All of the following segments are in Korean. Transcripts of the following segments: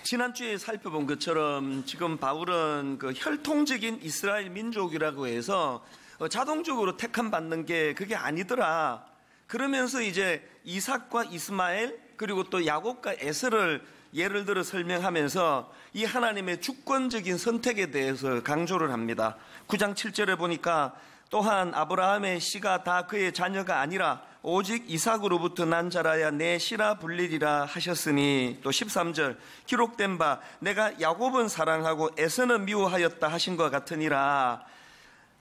지난주에 살펴본 것처럼 지금 바울은 그 혈통적인 이스라엘 민족이라고 해서 자동적으로 택함 받는 게 그게 아니더라. 그러면서 이제 이삭과 이스마엘 그리고 또 야곱과 에서를 예를 들어 설명하면서 이 하나님의 주권적인 선택에 대해서 강조를 합니다. 9장 7절에 보니까 또한 아브라함의 씨가 다 그의 자녀가 아니라 오직 이삭으로부터 난 자라야 내 씨라 불리리라 하셨으니, 또 13절 기록된 바 내가 야곱은 사랑하고 에서는 미워하였다 하신 것 같으니라.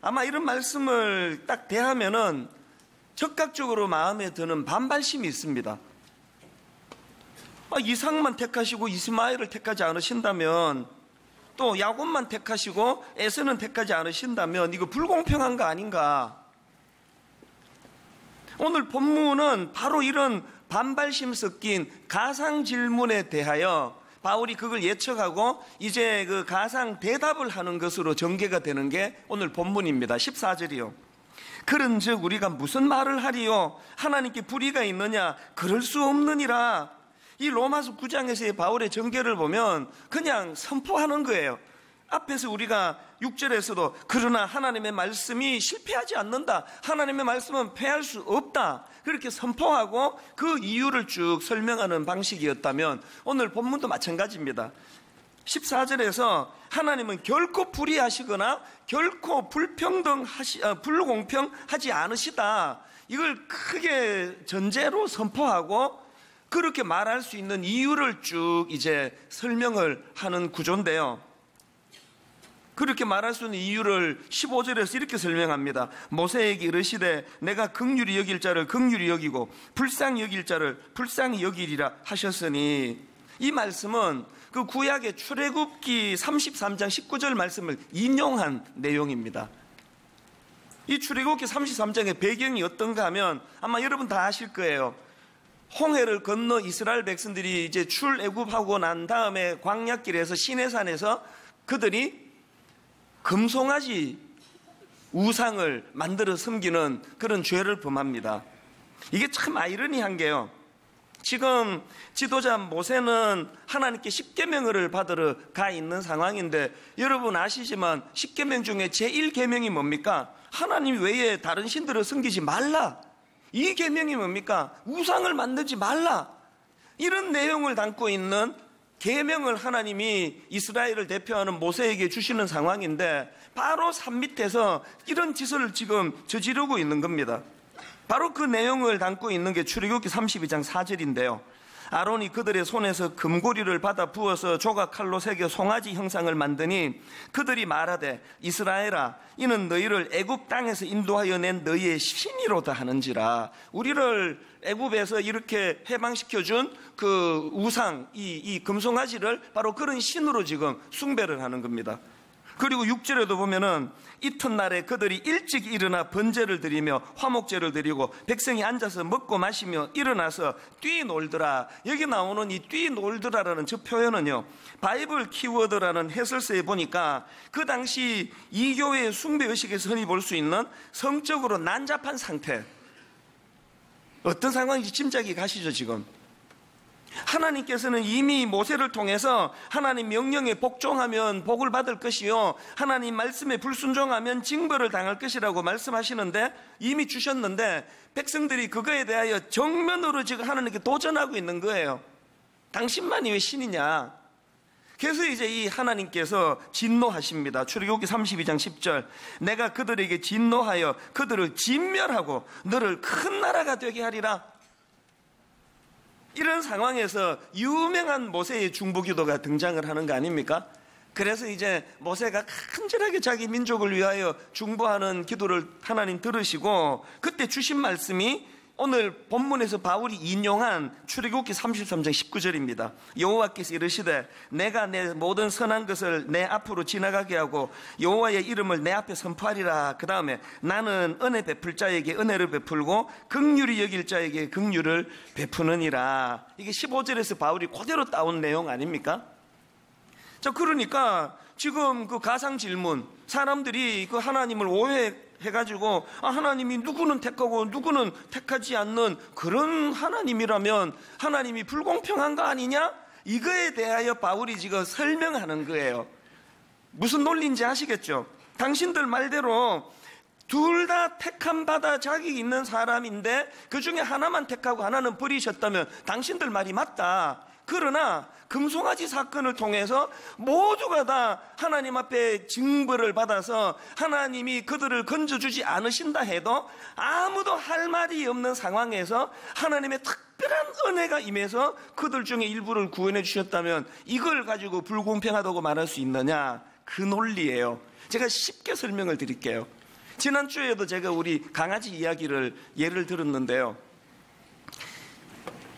아마 이런 말씀을 딱 대하면은 적극적으로 마음에 드는 반발심이 있습니다. 이삭만 택하시고 이스마엘을 택하지 않으신다면, 또 야곱만 택하시고 에서는 택하지 않으신다면 이거 불공평한 거 아닌가? 오늘 본문은 바로 이런 반발심 섞인 가상 질문에 대하여 바울이 그걸 예측하고 이제 그 가상 대답을 하는 것으로 전개가 되는 게 오늘 본문입니다. 14절이요. 그런즉 우리가 무슨 말을 하리요? 하나님께 불의가 있느냐? 그럴 수 없느니라. 이 로마서 9장에서의 바울의 전개를 보면 그냥 선포하는 거예요. 앞에서 우리가 6절에서도 그러나 하나님의 말씀이 실패하지 않는다, 하나님의 말씀은 패할 수 없다, 그렇게 선포하고 그 이유를 쭉 설명하는 방식이었다면 오늘 본문도 마찬가지입니다. 14절에서 하나님은 결코 불의하시거나 결코 불공평하지 않으시다, 이걸 크게 전제로 선포하고 그렇게 말할 수 있는 이유를 쭉 이제 설명을 하는 구조인데요. 그렇게 말할 수 있는 이유를 15절에서 이렇게 설명합니다. 모세에게 이르시되 내가 긍휼히 여길 자를 긍휼히 여기고 불쌍히 여길 자를 불쌍히 여기리라 하셨으니, 이 말씀은 그 구약의 출애굽기 33장 19절 말씀을 인용한 내용입니다. 이 출애굽기 33장의 배경이 어떤가 하면 아마 여러분 다 아실 거예요. 홍해를 건너 이스라엘 백성들이 이제 출애굽하고 난 다음에 광야길에서 시내산에서 그들이 금송아지 우상을 만들어 섬기는 그런 죄를 범합니다. 이게 참 아이러니한 게요, 지금 지도자 모세는 하나님께 십계명을 받으러 가 있는 상황인데, 여러분 아시지만 십계명 중에 제1계명이 뭡니까? 하나님 외에 다른 신들을 섬기지 말라. 이 계명이 뭡니까? 우상을 만들지 말라. 이런 내용을 담고 있는 계명을 하나님이 이스라엘을 대표하는 모세에게 주시는 상황인데, 바로 산 밑에서 이런 짓을 지금 저지르고 있는 겁니다. 바로 그 내용을 담고 있는 게 출애굽기 32장 4절인데요. 아론이 그들의 손에서 금고리를 받아 부어서 조각칼로 새겨 송아지 형상을 만드니 그들이 말하되 이스라엘아, 이는 너희를 애굽 땅에서 인도하여 낸 너희의 신이로다 하는지라. 우리를 애굽에서 이렇게 해방시켜준 그 우상, 이 금송아지를 바로 그런 신으로 지금 숭배를 하는 겁니다. 그리고 6절에도 보면은 이튿날에 그들이 일찍 일어나 번제를 드리며 화목제를 드리고 백성이 앉아서 먹고 마시며 일어나서 뛰놀더라. 여기 나오는 이 뛰놀더라라는 저 표현은요, 바이블 키워드라는 해설서에 보니까 그 당시 이교회의 숭배의식에서 흔히 볼 수 있는 성적으로 난잡한 상태, 어떤 상황인지 짐작이 가시죠. 지금 하나님께서는 이미 모세를 통해서 하나님 명령에 복종하면 복을 받을 것이요, 하나님 말씀에 불순종하면 징벌을 당할 것이라고 말씀하시는데, 이미 주셨는데 백성들이 그거에 대하여 정면으로 지금 하나님께 도전하고 있는 거예요. 당신만이 왜 신이냐. 그래서 이제 이 하나님께서 진노하십니다. 출애굽기 32장 10절 내가 그들에게 진노하여 그들을 진멸하고 너를 큰 나라가 되게 하리라. 이런 상황에서 유명한 모세의 중보기도가 등장을 하는 거 아닙니까? 그래서 이제 모세가 간절하게 자기 민족을 위하여 중보하는 기도를 하나님 들으시고, 그때 주신 말씀이 오늘 본문에서 바울이 인용한 출애굽기 33장 19절입니다. 여호와께서 이르시되 내가 내 모든 선한 것을 내 앞으로 지나가게 하고 여호와의 이름을 내 앞에 선포하리라. 그 다음에 나는 은혜 베풀 자에게 은혜를 베풀고 긍휼히 여길 자에게 긍휼을 베푸느니라. 이게 15절에서 바울이 그대로 따온 내용 아닙니까? 자, 그러니까 지금 그 가상 질문, 사람들이 그 하나님을 오해해가지고 하나님이 누구는 택하고 누구는 택하지 않는 그런 하나님이라면 하나님이 불공평한 거 아니냐? 이거에 대하여 바울이 지금 설명하는 거예요. 무슨 논리인지 아시겠죠? 당신들 말대로 둘 다 택함 받아 자격이 있는 사람인데 그 중에 하나만 택하고 하나는 버리셨다면 당신들 말이 맞다. 그러나 금송아지 사건을 통해서 모두가 다 하나님 앞에 징벌을 받아서 하나님이 그들을 건져주지 않으신다 해도 아무도 할 말이 없는 상황에서 하나님의 특별한 은혜가 임해서 그들 중에 일부를 구원해 주셨다면 이걸 가지고 불공평하다고 말할 수 있느냐? 그 논리예요. 제가 쉽게 설명을 드릴게요. 지난주에도 제가 우리 강아지 이야기를 예를 들었는데요.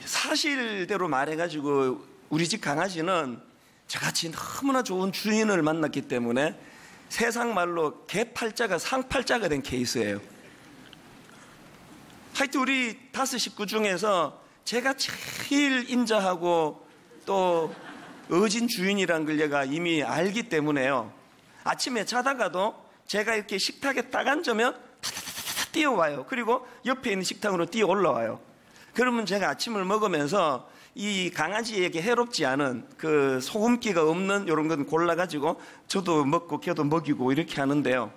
사실대로 말해가지고 우리 집 강아지는 저같이 너무나 좋은 주인을 만났기 때문에 세상 말로 개팔자가 상팔자가 된 케이스예요. 하여튼 우리 5 식구 중에서 제가 제일 인자하고 또 어진 주인이란 걸 얘가 이미 알기 때문에요. 아침에 자다가도 제가 이렇게 식탁에 딱 앉으면 타타타타 뛰어와요. 그리고 옆에 있는 식탁으로 뛰어 올라와요. 그러면 제가 아침을 먹으면서 이 강아지에게 해롭지 않은 그 소금기가 없는 이런 건 골라가지고 저도 먹고 걔도 먹이고 이렇게 하는데요.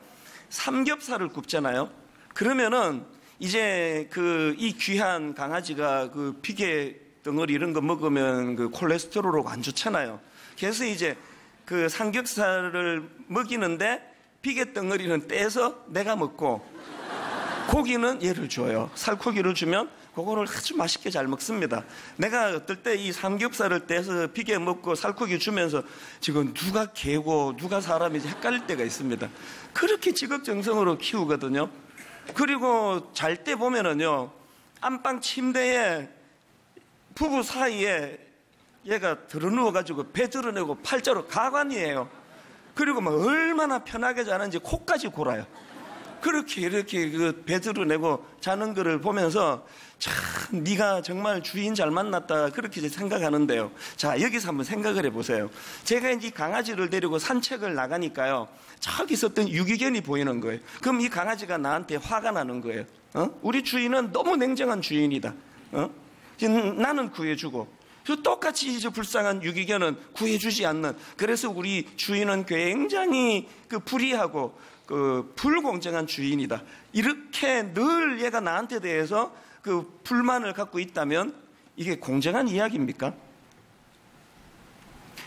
삼겹살을 굽잖아요. 그러면은 이제 그 이 귀한 강아지가 그 피게 덩어리 이런 거 먹으면 그 콜레스테롤하고 안 좋잖아요. 그래서 이제 그 삼겹살을 먹이는데 피게 덩어리는 떼서 내가 먹고 고기는 얘를 줘요. 살코기를 주면 그거를 아주 맛있게 잘 먹습니다. 내가 어떨 때 이 삼겹살을 떼서 피게 먹고 살코기 주면서 지금 누가 개고 누가 사람인지 헷갈릴 때가 있습니다. 그렇게 지극정성으로 키우거든요. 그리고 잘 때 보면은요, 안방 침대에 부부 사이에 얘가 들어누워가지고 배 드러내고 팔자로 가관이에요. 그리고 막 얼마나 편하게 자는지 코까지 골아요. 그렇게 이렇게 그 배 드러내고 자는 거를 보면서 참 네가 정말 주인 잘 만났다 그렇게 생각하는데요. 자, 여기서 한번 생각을 해보세요. 제가 이제 강아지를 데리고 산책을 나가니까요, 저기 있었던 유기견이 보이는 거예요. 그럼 이 강아지가 나한테 화가 나는 거예요. 우리 주인은 너무 냉정한 주인이다. 나는 구해주고 똑같이 이제 불쌍한 유기견은 구해주지 않는, 그래서 우리 주인은 굉장히 그 불의하고 그 불공정한 주인이다. 이렇게 늘 얘가 나한테 대해서 그 불만을 갖고 있다면 이게 공정한 이야기입니까?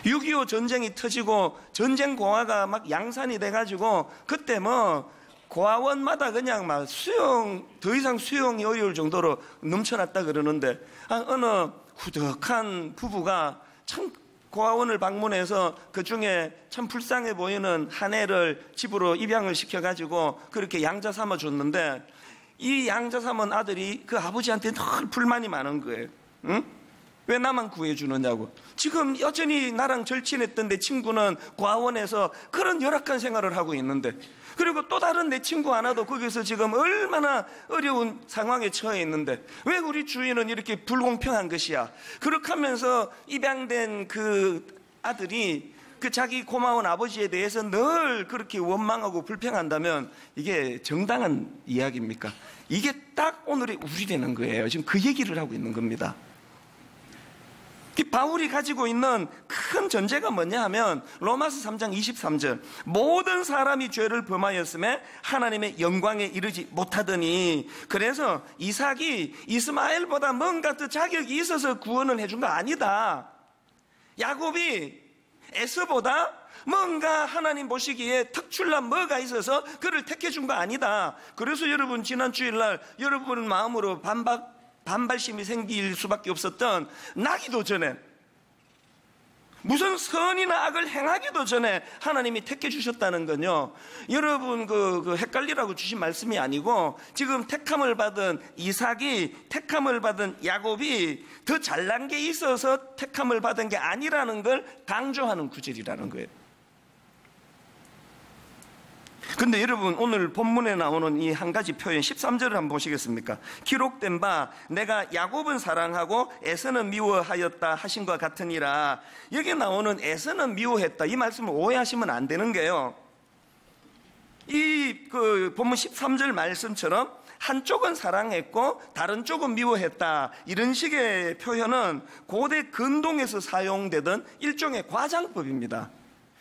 6.25 전쟁이 터지고 전쟁 고아가 막 양산이 돼가지고 그때 뭐 고아원마다 그냥 막 더 이상 수용이 어려울 정도로 넘쳐났다 그러는데, 어느 후덕한 부부가 참 고아원을 방문해서 그 중에 참 불쌍해 보이는 한 애를 집으로 입양을 시켜가지고 그렇게 양자 삼아 줬는데, 이 양자 삼은 아들이 그 아버지한테 늘 불만이 많은 거예요. 응? 왜 나만 구해주느냐고. 지금 여전히 나랑 절친했던 내 친구는 고아원에서 그런 열악한 생활을 하고 있는데, 그리고 또 다른 내 친구 하나도 거기서 지금 얼마나 어려운 상황에 처해 있는데 왜 우리 주인은 이렇게 불공평한 것이야. 그렇게 하면서 입양된 그 아들이 그 자기 고마운 아버지에 대해서 늘 그렇게 원망하고 불평한다면 이게 정당한 이야기입니까? 이게 딱 오늘의 우리 되는 거예요. 지금 그 얘기를 하고 있는 겁니다. 바울이 가지고 있는 큰 전제가 뭐냐 하면 로마서 3장 23절, 모든 사람이 죄를 범하였음에 하나님의 영광에 이르지 못하더니, 그래서 이삭이 이스마엘보다 뭔가 더 자격이 있어서 구원을 해준 거 아니다. 야곱이 에서보다 뭔가 하나님 보시기에 특출난 뭐가 있어서 그를 택해준 거 아니다. 그래서 여러분 지난 주일날 여러분 마음으로 반발심이 생길 수밖에 없었던, 나기도 전에 무슨 선이나 악을 행하기도 전에 하나님이 택해 주셨다는 건요, 여러분 그 헷갈리라고 주신 말씀이 아니고 지금 택함을 받은 이삭이, 택함을 받은 야곱이 더 잘난 게 있어서 택함을 받은 게 아니라는 걸 강조하는 구절이라는 거예요. 근데 여러분 오늘 본문에 나오는 이 한 가지 표현 13절을 한번 보시겠습니까? 기록된 바 내가 야곱은 사랑하고 에서는 미워하였다 하신 것 같으니라. 여기 나오는 에서는 미워했다, 이 말씀을 오해하시면 안 되는 게요, 이 본문 13절 말씀처럼 한쪽은 사랑했고 다른 쪽은 미워했다, 이런 식의 표현은 고대 근동에서 사용되던 일종의 과장법입니다.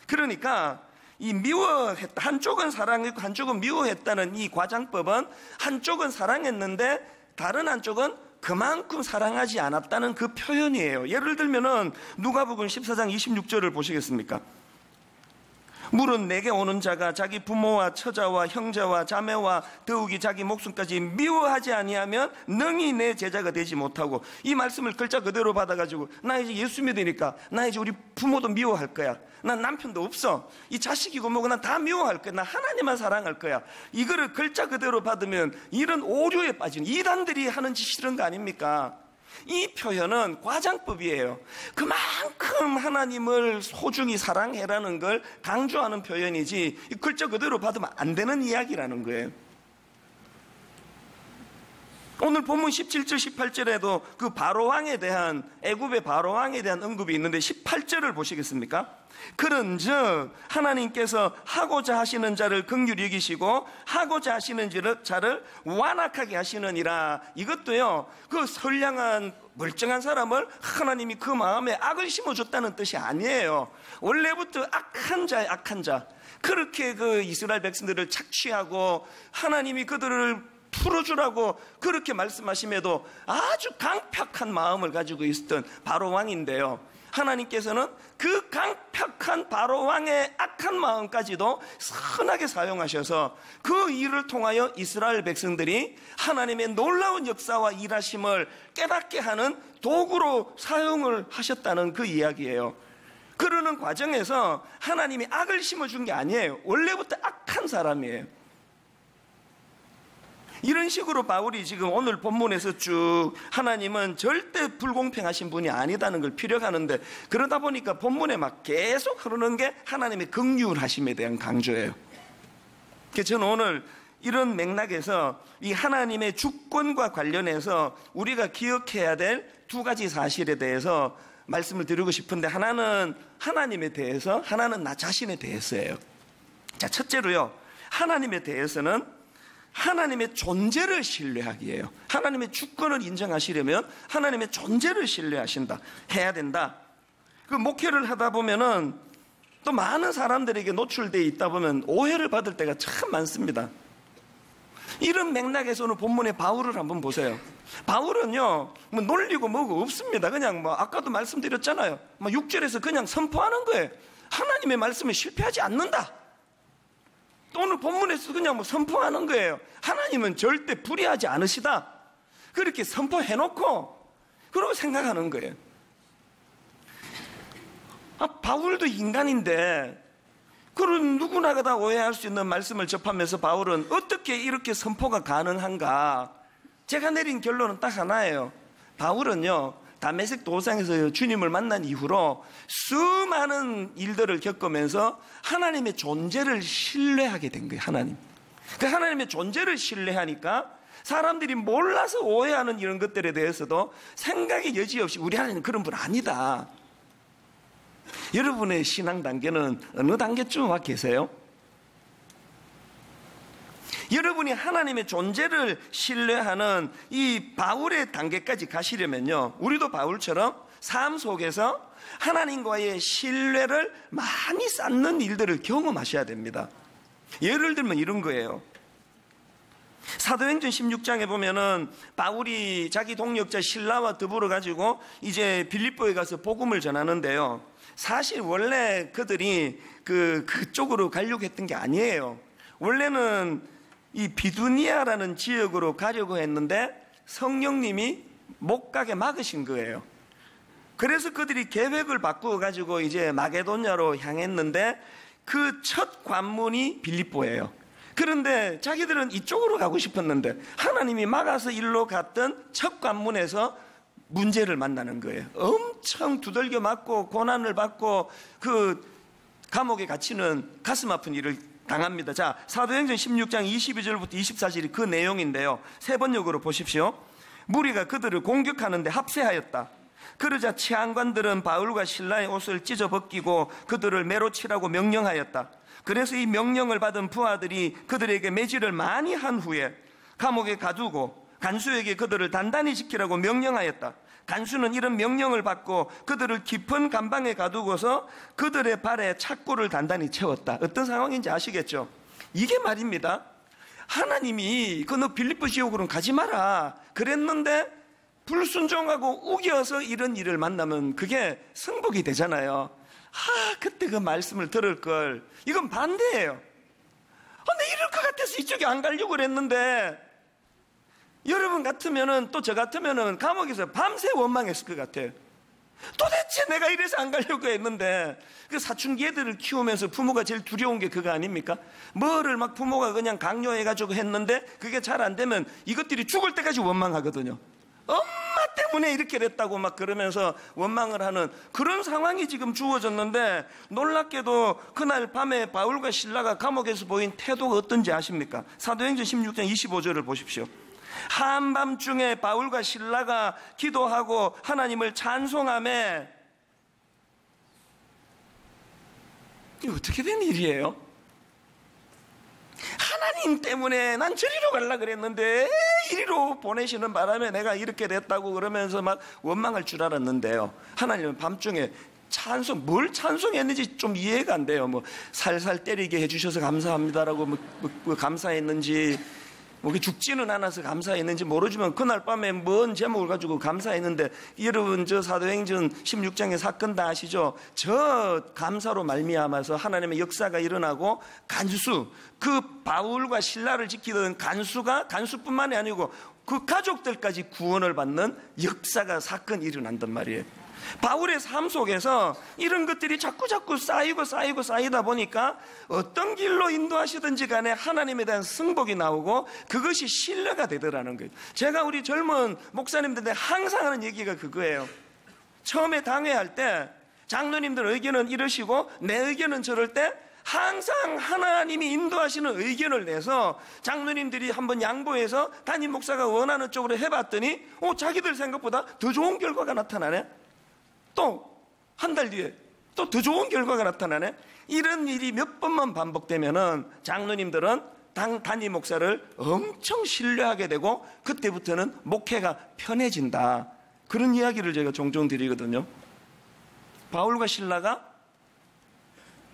그러니까 이 미워했다, 한쪽은 사랑했고 한쪽은 미워했다는 이 과장법은 한쪽은 사랑했는데 다른 한쪽은 그만큼 사랑하지 않았다는 그 표현이에요. 예를 들면은 누가복음 14장 26절을 보시겠습니까? 물은 내게 오는 자가 자기 부모와 처자와 형제와 자매와 더욱이 자기 목숨까지 미워하지 아니하면 능히 내 제자가 되지 못하고, 이 말씀을 글자 그대로 받아가지고 나 이제 예수 믿으니까 나 이제 우리 부모도 미워할 거야, 난 남편도 없어, 이 자식이고 뭐고 난 다 미워할 거야, 나 하나님만 사랑할 거야, 이거를 글자 그대로 받으면 이런 오류에 빠지는 이단들이 하는 짓이 이런 거 아닙니까? 이 표현은 과장법이에요. 그만큼 하나님을 소중히 사랑해라는 걸 강조하는 표현이지 글자 그대로 받으면 안 되는 이야기라는 거예요. 오늘 본문 17절 18절에도 그 바로왕에 대한, 애굽의 바로왕에 대한 언급이 있는데 18절을 보시겠습니까? 그런즉 하나님께서 하고자 하시는 자를 긍휼히 여기시고 하고자 하시는 자를 완악하게 하시느니라. 이것도요, 그 선량한 멀쩡한 사람을 하나님이 그 마음에 악을 심어줬다는 뜻이 아니에요. 원래부터 악한 자의 악한 자, 그렇게 그 이스라엘 백성들을 착취하고 하나님이 그들을 풀어주라고 그렇게 말씀하심에도 아주 강팍한 마음을 가지고 있었던 바로왕인데요, 하나님께서는 그 강팍한 바로왕의 악한 마음까지도 선하게 사용하셔서 그 일을 통하여 이스라엘 백성들이 하나님의 놀라운 역사와 일하심을 깨닫게 하는 도구로 사용을 하셨다는 그 이야기예요. 그러는 과정에서 하나님이 악을 심어준 게 아니에요. 원래부터 악한 사람이에요. 이런 식으로 바울이 지금 오늘 본문에서 쭉 하나님은 절대 불공평하신 분이 아니다는 걸 피력하는데, 그러다 보니까 본문에 막 계속 흐르는 게 하나님의 긍휼하심에 대한 강조예요. 그래서 저는 오늘 이런 맥락에서 이 하나님의 주권과 관련해서 우리가 기억해야 될 두 가지 사실에 대해서 말씀을 드리고 싶은데, 하나는 하나님에 대해서, 하나는 나 자신에 대해서예요. 자, 첫째로요, 하나님에 대해서는 하나님의 존재를 신뢰하기예요. 하나님의 주권을 인정하시려면 하나님의 존재를 신뢰하신다, 해야 된다. 그 목회를 하다 보면은 또 많은 사람들에게 노출되어 있다 보면 오해를 받을 때가 참 많습니다. 이런 맥락에서는 본문의 바울을 한번 보세요. 바울은요, 뭐 놀리고 뭐고 없습니다. 그냥 뭐 아까도 말씀드렸잖아요. 뭐 6절에서 그냥 선포하는 거예요. 하나님의 말씀에 실패하지 않는다. 오늘 본문에서 그냥 뭐 선포하는 거예요. 하나님은 절대 불의하지 않으시다. 그렇게 선포해놓고 그러고 생각하는 거예요. 바울도 인간인데 그런 누구나 다 오해할 수 있는 말씀을 접하면서 바울은 어떻게 이렇게 선포가 가능한가? 제가 내린 결론은 딱 하나예요. 바울은요, 다메섹 도상에서 주님을 만난 이후로 수많은 일들을 겪으면서 하나님의 존재를 신뢰하게 된 거예요. 그 하나님의 존재를 신뢰하니까 사람들이 몰라서 오해하는 이런 것들에 대해서도 생각의 여지 없이 우리 하나님은 그런 분 아니다. 여러분의 신앙 단계는 어느 단계쯤 와 계세요? 여러분이 하나님의 존재를 신뢰하는 이 바울의 단계까지 가시려면요, 우리도 바울처럼 삶 속에서 하나님과의 신뢰를 많이 쌓는 일들을 경험하셔야 됩니다. 예를 들면 이런 거예요. 사도행전 16장에 보면은 바울이 자기 동역자 실라와 더불어 가지고 이제 빌립보에 가서 복음을 전하는데요, 사실 원래 그들이 그쪽으로 가려고 했던 게 아니에요. 원래는 이 비두니아라는 지역으로 가려고 했는데 성령님이 못 가게 막으신 거예요. 그래서 그들이 계획을 바꾸어 가지고 이제 마게도냐로 향했는데 그 첫 관문이 빌립보예요. 그런데 자기들은 이쪽으로 가고 싶었는데 하나님이 막아서 일로 갔던 첫 관문에서 문제를 만나는 거예요. 엄청 두들겨 맞고 고난을 받고 그 감옥에 갇히는 가슴 아픈 일을 당합니다. 자, 사도행전 16장 22절부터 24절이 그 내용인데요, 세 번역으로 보십시오. 무리가 그들을 공격하는데 합세하였다. 그러자 치안관들은 바울과 실라의 옷을 찢어 벗기고 그들을 매로 치라고 명령하였다. 그래서 이 명령을 받은 부하들이 그들에게 매질을 많이 한 후에 감옥에 가두고 간수에게 그들을 단단히 지키라고 명령하였다. 간수는 이런 명령을 받고 그들을 깊은 감방에 가두고서 그들의 발에 착고를 단단히 채웠다. 어떤 상황인지 아시겠죠? 이게 말입니다. 하나님이 너 빌립보 지옥으로는 가지 마라 그랬는데 불순종하고 우겨서 이런 일을 만나면 그게 승복이 되잖아요. 그때 그 말씀을 들을 걸. 이건 반대예요. 내 이럴 것 같아서 이쪽에 안 가려고 그랬는데, 여러분 같으면은, 또 저 같으면은 감옥에서 밤새 원망했을 것 같아요. 도대체 내가 이래서 안 가려고 했는데. 그 사춘기 애들을 키우면서 부모가 제일 두려운 게 그거 아닙니까? 뭐를 막 부모가 그냥 강요해가지고 했는데 그게 잘 안 되면 이것들이 죽을 때까지 원망하거든요. 엄마 때문에 이렇게 됐다고 막 그러면서 원망을 하는 그런 상황이 지금 주어졌는데, 놀랍게도 그날 밤에 바울과 실라가 감옥에서 보인 태도가 어떤지 아십니까? 사도행전 16장 25절을 보십시오. 한밤중에 바울과 실라가 기도하고 하나님을 찬송하며, 이게 어떻게 된 일이에요? 하나님 때문에 난 저리로 가려고 그랬는데 이리로 보내시는 바람에 내가 이렇게 됐다고 그러면서 막 원망할 줄 알았는데요, 하나님은 밤중에 뭘 찬송했는지 좀 이해가 안 돼요. 살살 때리게 해주셔서 감사합니다라고 감사했는지, 죽지는 않아서 감사했는지 모르지만 그날 밤에 뭔 제목을 가지고 감사했는데, 여러분 저 사도행전 16장의 사건 다 아시죠? 저 감사로 말미암아서 하나님의 역사가 일어나고, 간수, 그 바울과 실라를 지키던 간수뿐만이 아니고 그 가족들까지 구원을 받는 역사가, 사건이 일어난단 말이에요. 바울의 삶 속에서 이런 것들이 자꾸 쌓이다 보니까 어떤 길로 인도하시든지 간에 하나님에 대한 승복이 나오고 그것이 신뢰가 되더라는 거예요. 제가 우리 젊은 목사님들한테 항상 하는 얘기가 그거예요. 처음에 당회할 때 장로님들 의견은 이러시고 내 의견은 저럴 때 항상 하나님이 인도하시는 의견을 내서 장로님들이 한번 양보해서 담임 목사가 원하는 쪽으로 해봤더니 자기들 생각보다 더 좋은 결과가 나타나네. 또 한 달 뒤에 또 더 좋은 결과가 나타나네. 이런 일이 몇 번만 반복되면은 장로님들은 담임 목사를 엄청 신뢰하게 되고 그때부터는 목회가 편해진다. 그런 이야기를 제가 종종 드리거든요. 바울과 실라가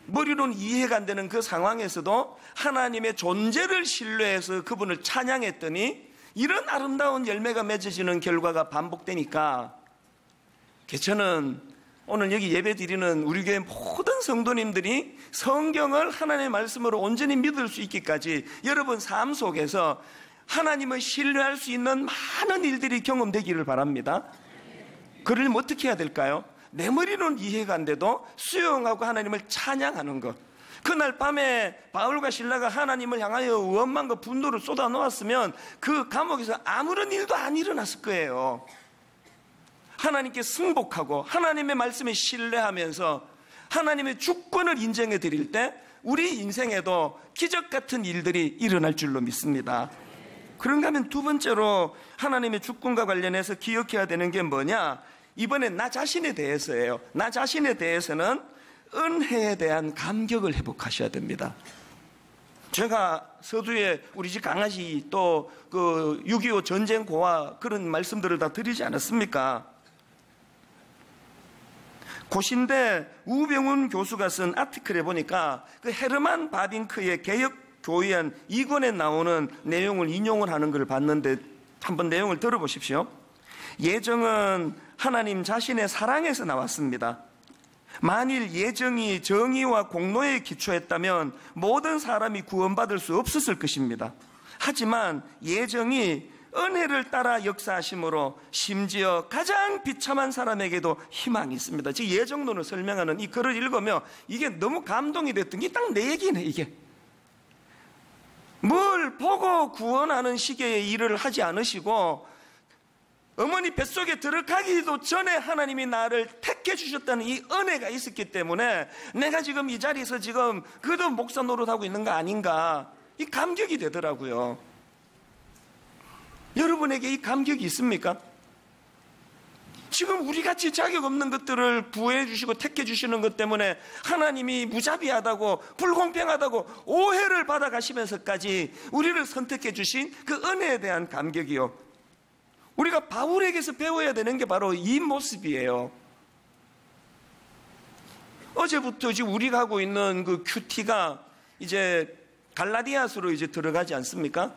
머리로는 이해가 안 되는 그 상황에서도 하나님의 존재를 신뢰해서 그분을 찬양했더니 이런 아름다운 열매가 맺어지는 결과가 반복되니까, 저는 오늘 여기 예배 드리는 우리 교회 모든 성도님들이 성경을 하나님의 말씀으로 온전히 믿을 수 있기까지 여러분 삶 속에서 하나님을 신뢰할 수 있는 많은 일들이 경험되기를 바랍니다. 그러려면 어떻게 해야 될까요? 내 머리로는 이해가 안 돼도 수용하고 하나님을 찬양하는 것. 그날 밤에 바울과 실라가 하나님을 향하여 원망과 분노를 쏟아놓았으면 그 감옥에서 아무런 일도 안 일어났을 거예요. 하나님께 승복하고 하나님의 말씀에 신뢰하면서 하나님의 주권을 인정해 드릴 때 우리 인생에도 기적 같은 일들이 일어날 줄로 믿습니다. 그런가 하면 두 번째로 하나님의 주권과 관련해서 기억해야 되는 게 뭐냐? 이번엔 나 자신에 대해서예요. 나 자신에 대해서는 은혜에 대한 감격을 회복하셔야 됩니다. 제가 서두에 우리 집 강아지 또 그 6.25 전쟁 고아 그런 말씀들을 다 드리지 않았습니까? 고신대 우병훈 교수가 쓴 아티클에 보니까 그 헤르만 바빙크의 개혁 교의안 2권에 나오는 내용을 인용을 하는 걸 봤는데 한번 내용을 들어보십시오. 예정은 하나님 자신의 사랑에서 나왔습니다. 만일 예정이 정의와 공로에 기초했다면 모든 사람이 구원받을 수 없었을 것입니다. 하지만 예정이 은혜를 따라 역사하심으로 심지어 가장 비참한 사람에게도 희망이 있습니다. 즉 예정론을 설명하는 이 글을 읽으며 이게 너무 감동이 됐던 게 딱 내 얘기네. 이게 뭘 보고 구원하는 식의 일을 하지 않으시고 어머니 뱃속에 들어가기도 전에 하나님이 나를 택해 주셨다는 이 은혜가 있었기 때문에 내가 지금 이 자리에서 지금 그도 목사 노릇하고 있는 거 아닌가, 이 감격이 되더라고요. 여러분에게 이 감격이 있습니까? 지금 우리같이 자격 없는 것들을 부여해 주시고 택해 주시는 것 때문에 하나님이 무자비하다고 불공평하다고 오해를 받아가시면서까지 우리를 선택해 주신 그 은혜에 대한 감격이요, 우리가 바울에게서 배워야 되는 게 바로 이 모습이에요. 어제부터 지금 우리가 하고 있는 그 큐티가 이제 갈라디아서로 이제 들어가지 않습니까?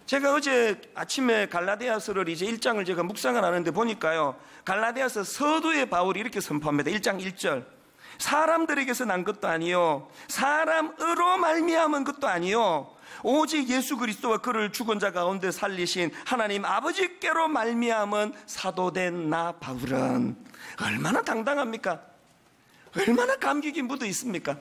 제가 어제 아침에 갈라디아서를 이제 1장을 제가 묵상을 하는데 보니까요, 갈라디아서 서두에 바울이 이렇게 선포합니다. 1장 1절. 사람들에게서 난 것도 아니요, 사람으로 말미암은 것도 아니요, 오직 예수 그리스도와 그를 죽은 자 가운데 살리신 하나님 아버지께로 말미암은 사도된 나 바울은. 얼마나 당당합니까? 얼마나 감격이 묻어 있습니까?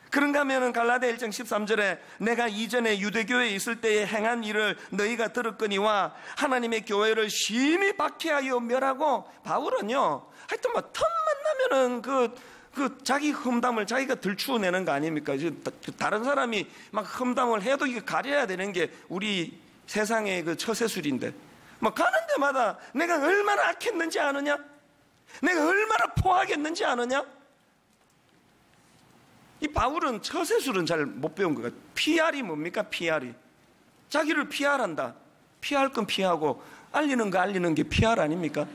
그런가 하면 갈라디아 1장 13절에 내가 이전에 유대교회에 있을 때에 행한 일을 너희가 들었거니와 하나님의 교회를 심히 박해하여 멸하고, 바울은요 하여튼 막 틈만 나면은 그 자기 험담을 자기가 들추어내는 거 아닙니까? 다른 사람이 막 험담을 해도 이게 가려야 되는 게 우리 세상의 그 처세술인데, 막 가는 데마다 내가 얼마나 악했는지 아느냐? 내가 얼마나 포악했는지 아느냐? 이 바울은 처세술은 잘 못 배운 것 같아요. PR이 뭡니까? PR이 자기를 PR한다. 피할 건 피하고 알리는 거 알리는 게 PR 아닙니까?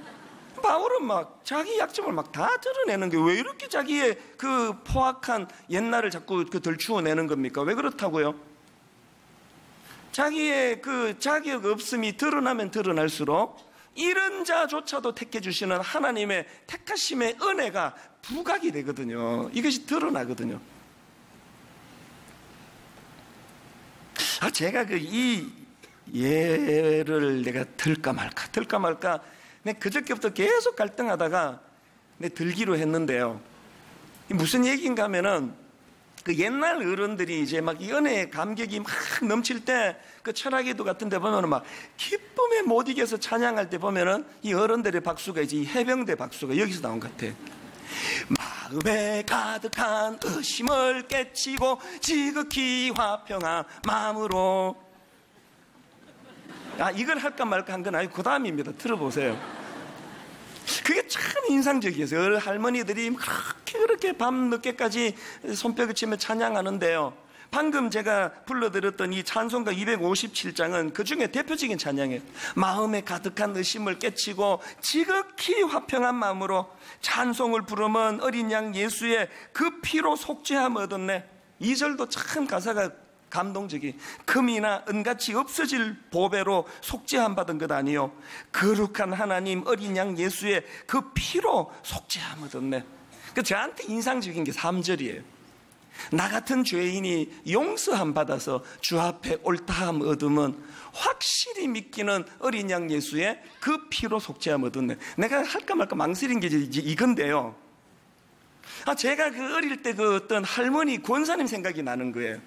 바울은 막 자기 약점을 막 다 드러내는 게 왜 이렇게 자기의 그 포악한 옛날을 자꾸 그 들추어내는 겁니까? 왜 그렇다고요? 자기의 그 자격 없음이 드러나면 드러날수록 이런 자조차도 택해 주시는 하나님의 택하심의 은혜가 부각이 되거든요. 이것이 드러나거든요. 제가 이 예를 내가 들까 말까 내가 그저께부터 계속 갈등하다가 들기로 했는데요. 무슨 얘기인가 하면은 그 옛날 어른들이 이제 막 이 은혜의 감격이 막 넘칠 때 그 철학기도 같은 데 보면은 막 기쁨에 못 이겨서 찬양할 때 보면은 이 어른들의 박수가 이제 이 해병대 박수가 여기서 나온 것 같아. 마음에 가득한 의심을 깨치고 지극히 화평한 마음으로. 이걸 할까 말까 한 건 아니고 그 다음입니다. 들어보세요. 그게 참 인상적이었어요. 할머니들이 그렇게 밤 늦게까지 손뼉을 치며 찬양하는데요, 방금 제가 불러드렸던 이 찬송가 257장은 그 중에 대표적인 찬양이에요. 마음에 가득한 의심을 깨치고 지극히 화평한 마음으로 찬송을 부르면 어린 양 예수의 그 피로 속죄함 얻었네. 2절도 참 가사가 감동적이. 금이나 은같이 없어질 보배로 속죄함 받은 것 아니요, 거룩한 하나님 어린 양 예수의 그 피로 속죄함 얻었네. 저한테 인상적인 게 3절이에요. 나 같은 죄인이 용서함 받아서 주 앞에 옳다함 얻으면 확실히 믿기는 어린 양 예수의 그 피로 속죄함 얻었네. 내가 할까 말까 망설인 게 이건데요, 제가 그 어릴 때 그 어떤 할머니 권사님 생각이 나는 거예요.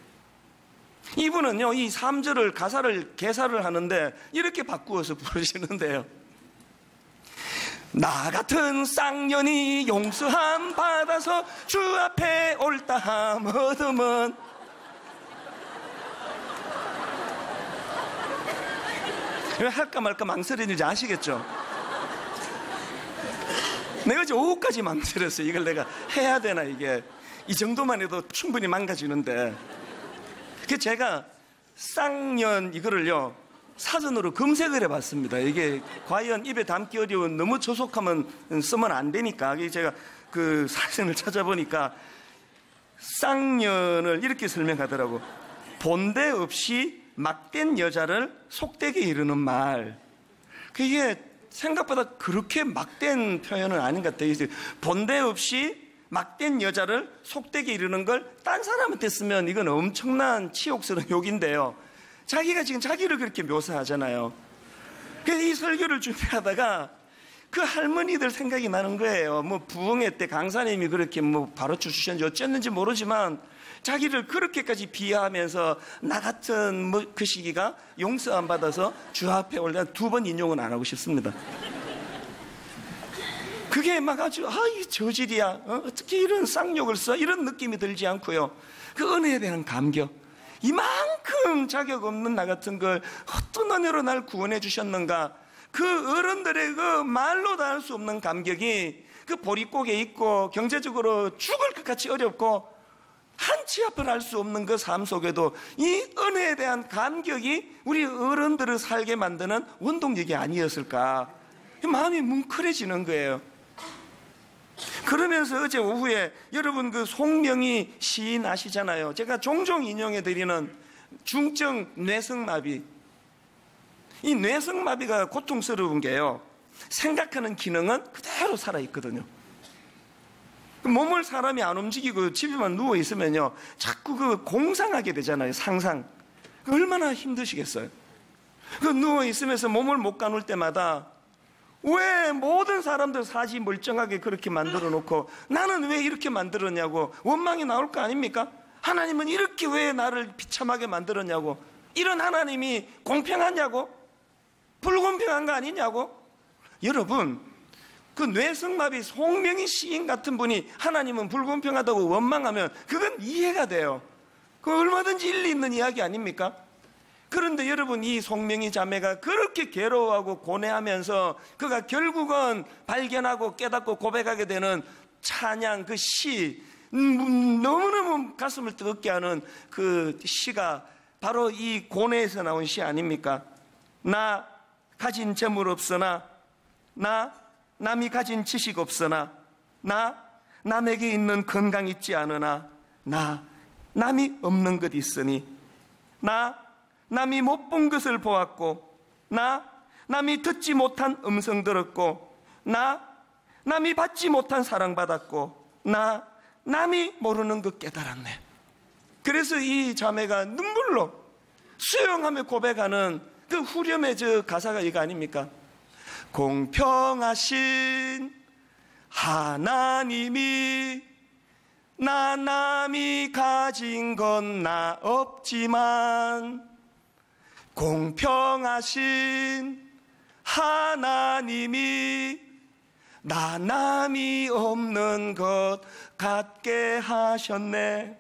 이분은요 이 3절을 가사를 개사를 하는데 이렇게 바꾸어서 부르시는데요, 나 같은 쌍년이 용서함 받아서 주 앞에 옳다함 얻으면. 왜 할까 말까 망설이는지 아시겠죠? 내가 이제 오후까지 망설였어요. 이걸 내가 해야 되나, 이게 이 정도만 해도 충분히 망가지는데. 그래서 제가 쌍년 이거를요 사전으로 검색을 해봤습니다. 이게 과연 입에 담기 어려운 너무 저속하면 쓰면 안 되니까 제가 그 사전을 찾아보니까 쌍년을 이렇게 설명하더라고. 본데 없이 막된 여자를 속되게 이르는 말. 그게 생각보다 그렇게 막된 표현은 아닌 것 같아요. 본데 없이 막된 여자를 속되게 이르는 걸 딴 사람한테 쓰면 이건 엄청난 치욕스러운 욕인데요, 자기가 지금 자기를 그렇게 묘사하잖아요. 그래서 이 설교를 준비하다가 그 할머니들 생각이 나는 거예요. 뭐 부흥회 때 강사님이 그렇게 뭐 가르쳐 주셨는지 어쨌는지 모르지만 자기를 그렇게까지 비하하면서 나 같은 뭐 그 시기가 용서 안 받아서 주 앞에 올라 2번 인용은 안 하고 싶습니다. 그게 막 아주 이 저질이야, 어떻게 이런 쌍욕을 써, 이런 느낌이 들지 않고요, 그 은혜에 대한 감격, 이만큼 자격 없는 나 같은 걸 어떤 은혜로 날 구원해 주셨는가, 그 어른들의 그 말로 다 할 수 없는 감격이 그 보릿고개 있고 경제적으로 죽을 것 같이 어렵고 한치 앞을 알 수 없는 그 삶 속에도 이 은혜에 대한 감격이 우리 어른들을 살게 만드는 원동력이 아니었을까. 마음이 뭉클해지는 거예요. 그러면서 어제 오후에 여러분 그 송명희 시인 아시잖아요. 제가 종종 인용해 드리는 중증 뇌성마비. 이 뇌성마비가 고통스러운 게요, 생각하는 기능은 그대로 살아있거든요. 몸을 사람이 안 움직이고 집에만 누워 있으면요, 자꾸 그 공상하게 되잖아요. 상상. 얼마나 힘드시겠어요. 그 누워 있으면서 몸을 못 가눌 때마다 왜 모든 사람들 사지 멀쩡하게 그렇게 만들어 놓고 나는 왜 이렇게 만들었냐고 원망이 나올 거 아닙니까? 하나님은 이렇게 왜 나를 비참하게 만들었냐고, 이런 하나님이 공평하냐고, 불공평한 거 아니냐고. 여러분, 그 뇌성마비 송명희 시인 같은 분이 하나님은 불공평하다고 원망하면 그건 이해가 돼요. 그 얼마든지 일리 있는 이야기 아닙니까? 그런데 여러분, 이 송명희 자매가 그렇게 괴로워하고 고뇌하면서 그가 결국은 발견하고 깨닫고 고백하게 되는 찬양, 그 시, 너무너무 가슴을 뜨겁게 하는 그 시가 바로 이 고뇌에서 나온 시 아닙니까? 나 가진 재물 없으나, 나 남이 가진 지식 없으나, 나 남에게 있는 건강 있지 않으나, 나 남이 없는 것 있으니, 나 남이 못 본 것을 보았고, 나 남이 듣지 못한 음성 들었고, 나 남이 받지 못한 사랑받았고, 나 남이 모르는 것 깨달았네. 그래서 이 자매가 눈물로 수용하며 고백하는 그 후렴의 저 가사가 이거 아닙니까? 공평하신 하나님이 나 남이 가진 건 나 없지만, 공평하신 하나님이 나 남이 없는 것 같게 하셨네.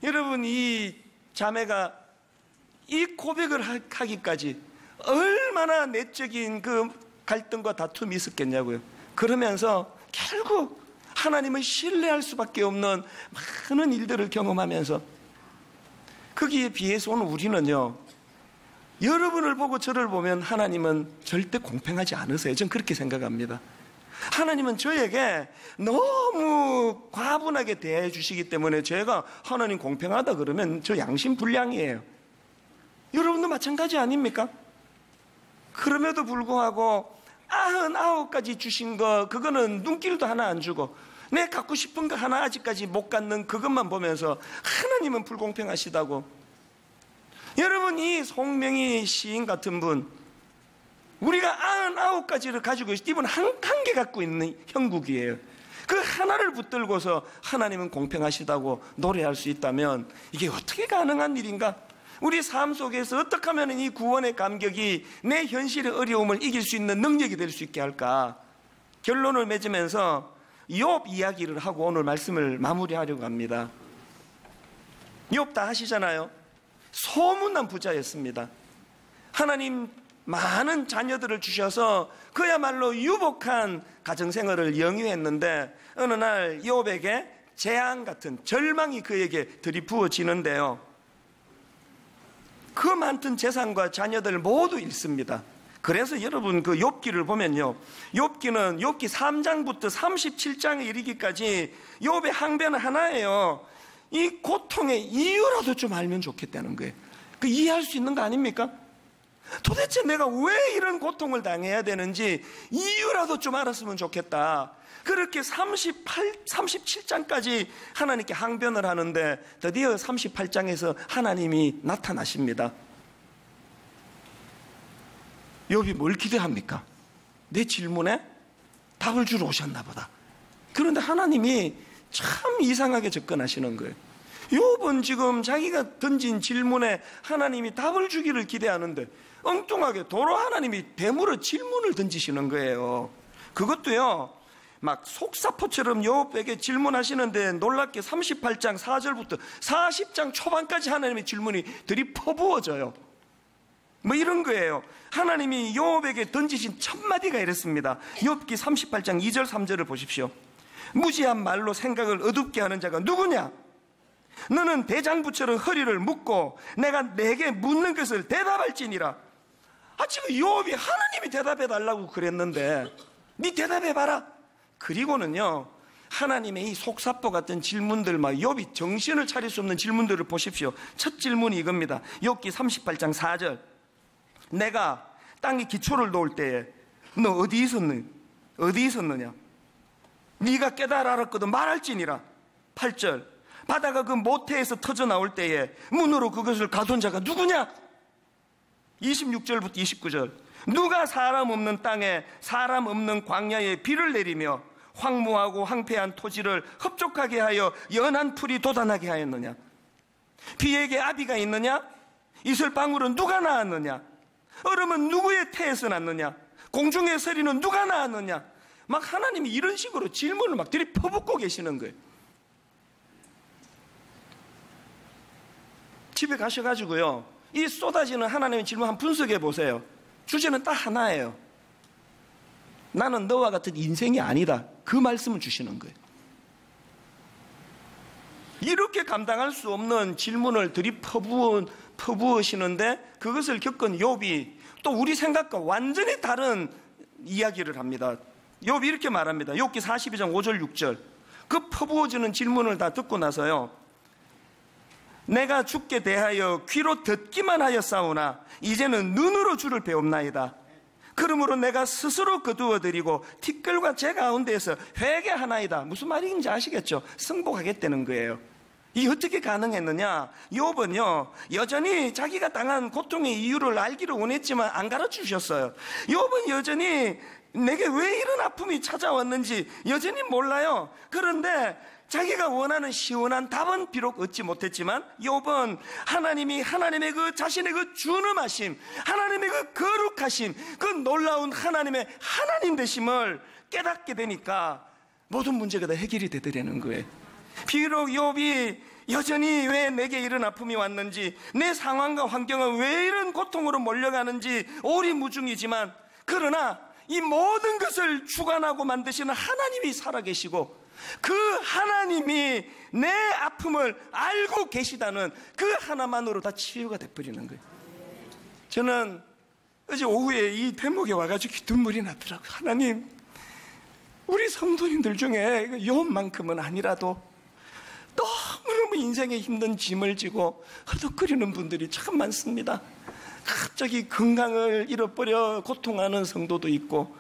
여러분, 이 자매가 이 고백을 하기까지 얼마나 내적인 그 갈등과 다툼이 있었겠냐고요. 그러면서 결국 하나님을 신뢰할 수밖에 없는 많은 일들을 경험하면서, 거기에 비해서 오늘 우리는요, 여러분을 보고 저를 보면 하나님은 절대 공평하지 않으세요. 저는 그렇게 생각합니다. 하나님은 저에게 너무 과분하게 대해 주시기 때문에 제가 하나님 공평하다 그러면 저 양심 불량이에요. 여러분도 마찬가지 아닙니까? 그럼에도 불구하고 99가지 주신 거, 그거는 눈길도 하나 안 주고 내 갖고 싶은 거 하나 아직까지 못 갖는 그것만 보면서 하나님은 불공평하시다고. 여러분, 이 송명희 시인 같은 분, 우리가 99가지를 가지고 있어. 이분 한 개 갖고 있는 형국이에요. 그 하나를 붙들고서 하나님은 공평하시다고 노래할 수 있다면 이게 어떻게 가능한 일인가? 우리 삶 속에서 어떻게 하면 이 구원의 감격이 내 현실의 어려움을 이길 수 있는 능력이 될 수 있게 할까? 결론을 맺으면서 욥 이야기를 하고 오늘 말씀을 마무리하려고 합니다. 욥 다 아시잖아요. 소문난 부자였습니다. 하나님 많은 자녀들을 주셔서 그야말로 유복한 가정생활을 영위했는데 어느 날 욥에게 재앙 같은 절망이 그에게 들이부어지는데요, 그 많던 재산과 자녀들 모두 잃습니다. 그래서 여러분, 그 욥기를 보면요, 욥기는 욥기 3장부터 37장에 이르기까지 욥의 항변은 하나예요. 이 고통의 이유라도 좀 알면 좋겠다는 거예요. 그 이해할 수 있는 거 아닙니까? 도대체 내가 왜 이런 고통을 당해야 되는지 이유라도 좀 알았으면 좋겠다. 그렇게 37장까지 하나님께 항변을 하는데 드디어 38장에서 하나님이 나타나십니다. 욥이 뭘 기대합니까? 내 질문에 답을 주러 오셨나 보다. 그런데 하나님이 참 이상하게 접근하시는 거예요. 욥은 지금 자기가 던진 질문에 하나님이 답을 주기를 기대하는데 엉뚱하게 도로 하나님이 대물어 질문을 던지시는 거예요. 그것도요, 막 속사포처럼 욥에게 질문하시는데 놀랍게 38장 4절부터 40장 초반까지 하나님의 질문이 들이퍼부어져요. 뭐 이런 거예요. 하나님이 욥에게 던지신 첫 마디가 이랬습니다. 욥기 38장 2절 3절을 보십시오. 무지한 말로 생각을 어둡게 하는 자가 누구냐? 너는 대장부처럼 허리를 묶고 내가 내게 묻는 것을 대답할지니라. 지금 욥이 하나님이 대답해 달라고 그랬는데 네 대답해봐라. 그리고는요, 하나님의 이 속사포 같은 질문들, 막 욥이 정신을 차릴 수 없는 질문들을 보십시오. 첫 질문이 이겁니다. 욥기 38장 4절. 내가 땅에 기초를 놓을 때에 너 어디 있었느냐? 네가 깨달아 알았거든 말할지니라. 8절. 바다가 그 모태에서 터져 나올 때에 문으로 그것을 가둔 자가 누구냐? 26절부터 29절. 누가 사람 없는 땅에 사람 없는 광야에 비를 내리며 황무하고 황폐한 토지를 흡족하게 하여 연한 풀이 돋아나게 하였느냐? 비에게 아비가 있느냐? 이슬방울은 누가 낳았느냐? 얼음은 누구의 태에서 났느냐? 공중의 서리는 누가 낳았느냐? 막 하나님이 이런 식으로 질문을 막 들이퍼붓고 계시는 거예요. 집에 가셔가지고요, 이 쏟아지는 하나님의 질문 한번 분석해 보세요. 주제는 딱 하나예요. 나는 너와 같은 인생이 아니다. 그 말씀을 주시는 거예요. 이렇게 감당할 수 없는 질문을 들이퍼부으시는데 그것을 겪은 욥이 또 우리 생각과 완전히 다른 이야기를 합니다. 욥이 이렇게 말합니다. 욥기 42장 5절 6절. 그 퍼부어지는 질문을 다 듣고 나서요, 내가 주께 대하여 귀로 듣기만 하였사오나 이제는 눈으로 주를 배웁나이다. 그러므로 내가 스스로 거두어드리고 티끌과 제 가운데에서 회개하나이다. 무슨 말인지 아시겠죠? 승복하겠다는 거예요. 이게 어떻게 가능했느냐? 욥은요, 여전히 자기가 당한 고통의 이유를 알기를 원했지만 안 가르쳐주셨어요. 욥은 여전히 내게 왜 이런 아픔이 찾아왔는지 여전히 몰라요. 그런데 자기가 원하는 시원한 답은 비록 얻지 못했지만 욥은 하나님의 그 자신의 그 준엄하심, 하나님의 그 거룩하심, 그 놀라운 하나님의 하나님 되심을 깨닫게 되니까 모든 문제가 다 해결이 되더라는 거예요. 비록 욥이 여전히 왜 내게 이런 아픔이 왔는지, 내 상황과 환경은 왜 이런 고통으로 몰려가는지 오리무중이지만, 그러나 이 모든 것을 주관하고 만드시는 하나님이 살아계시고 그 하나님이 내 아픔을 알고 계시다는 그 하나만으로 다 치유가 돼버리는 거예요. 저는 어제 오후에 이 대목에 와가지고 눈물이 나더라고요. 하나님, 우리 성도님들 중에 욥만큼은 아니라도 너무너무 인생에 힘든 짐을 지고 허덕거리는 분들이 참 많습니다. 갑자기 건강을 잃어버려 고통하는 성도도 있고,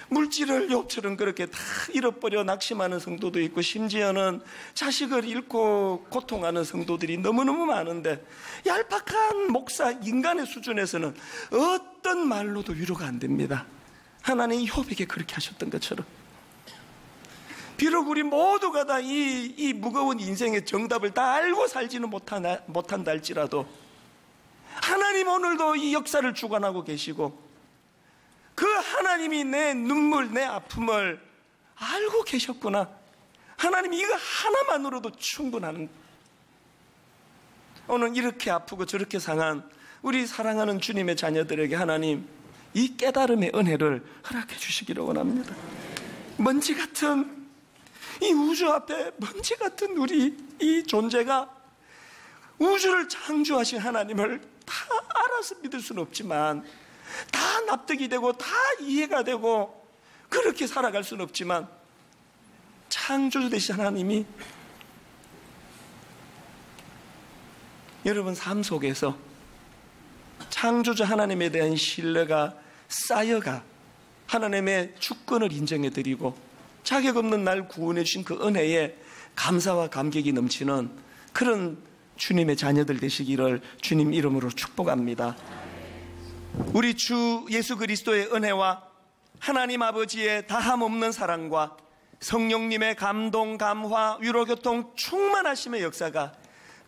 물질을 욥처럼 그렇게 다 잃어버려 낙심하는 성도도 있고, 심지어는 자식을 잃고 고통하는 성도들이 너무너무 많은데, 얄팍한 목사 인간의 수준에서는 어떤 말로도 위로가 안 됩니다. 하나님이 욥에게 그렇게 하셨던 것처럼, 비록 우리 모두가 다 이 무거운 인생의 정답을 다 알고 살지는 못한다 할지라도 하나님 오늘도 이 역사를 주관하고 계시고, 그 하나님이 내 눈물, 내 아픔을 알고 계셨구나. 하나님이 이거 하나만으로도 충분한, 오늘 이렇게 아프고 저렇게 상한 우리 사랑하는 주님의 자녀들에게 하나님 이 깨달음의 은혜를 허락해 주시기를 원합니다. 먼지 같은 이 우주 앞에 먼지 같은 우리 이 존재가 우주를 창조하신 하나님을 다 알아서 믿을 수는 없지만, 다 납득이 되고 다 이해가 되고 그렇게 살아갈 수는 없지만, 창조주 되신 하나님이 여러분 삶 속에서 창조주 하나님에 대한 신뢰가 쌓여가 하나님의 주권을 인정해드리고 자격 없는 날 구원해 주신 그 은혜에 감사와 감격이 넘치는 그런 주님의 자녀들 되시기를 주님 이름으로 축복합니다. 우리 주 예수 그리스도의 은혜와 하나님 아버지의 다함없는 사랑과 성령님의 감동, 감화, 위로, 교통, 충만하심의 역사가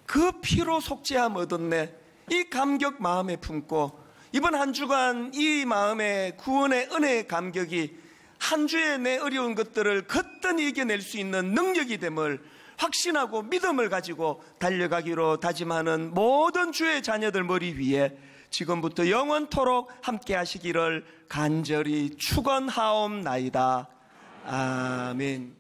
그 피로 속죄함 얻었네, 이 감격 마음에 품고 이번 한 주간 이 마음의 구원의 은혜의 감격이 한 주에 내 어려운 것들을 거뜬히 이겨낼 수 있는 능력이 됨을 확신하고 믿음을 가지고 달려가기로 다짐하는 모든 주의 자녀들 머리 위에 지금부터 영원토록 함께 하시기를 간절히 축원하옵나이다. 아멘.